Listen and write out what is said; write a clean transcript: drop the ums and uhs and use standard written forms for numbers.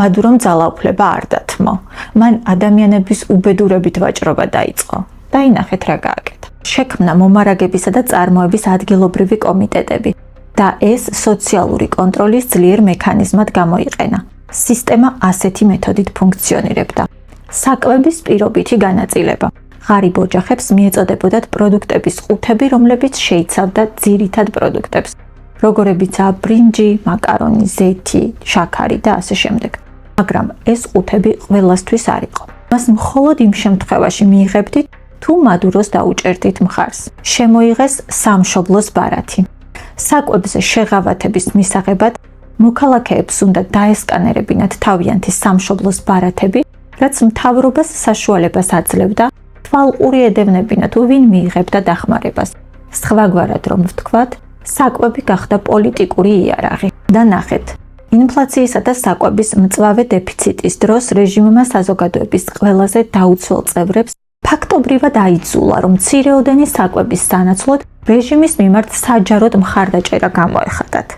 მადურო ძალაუფლება არ დათმო. მან ადამიანების უბედურებით ვაჭრობა დაიწყო. დაინახეთ რა გააკეთა. შექმნა მომარაგებისა და წარმოების ადგილობრივი კომიტეტები და ეს სოციალური კონტროლის ძლიერ მექანიზმად გამოიყენა. სისტემა ასეთი მეთოდით ფუნქციონირებდა. საკვების პირობითი განაწილება. ღარიბ ოჯახებს მიეწოდებოდათ პროდუქტების ყუთები, რომლებიც შეიცავდა ძირითად პროდუქტებს, როგორებიცაა ბრინჯი, მაკარონი, ზეთი, შაქარი და ასე შემდეგ. მაგრამ ეს ყუთები ყველასთვის არ იყო. მას მხოლოდ იმ შემთხვევაში მიიღებდით, თუ მადუროს დაუჭერდით მხარს. შემოიღეს სამშობლოს ბარათი. საკვებზე შეღავათების მისაღებად მოქალაქეებს უნდა დაესკანერებინათ თავიანთი სამშობლოს ბარათები, რაც მთავრობას საშუალებას აძლევდა თვალყური ედევნებინათ, ვინ მიიღებდა დახმარებას. სხვაგვარად რომ ვთქვათ, საკვები გახდა პოლიტიკური იარაღი. და ნახეთ, ინფლაციისა და საკვების მწვავე დეფიციტის დროს რეჟიმმა საზოგადოების ყველაზე დაუცველ წევრებს ფაქტობრივად აიძულა, რომ მცირეოდენი საკვების სანაცვლოდ რეჟიმის მიმართ საჯაროდ მხარდაჭერა გამოეხატათ.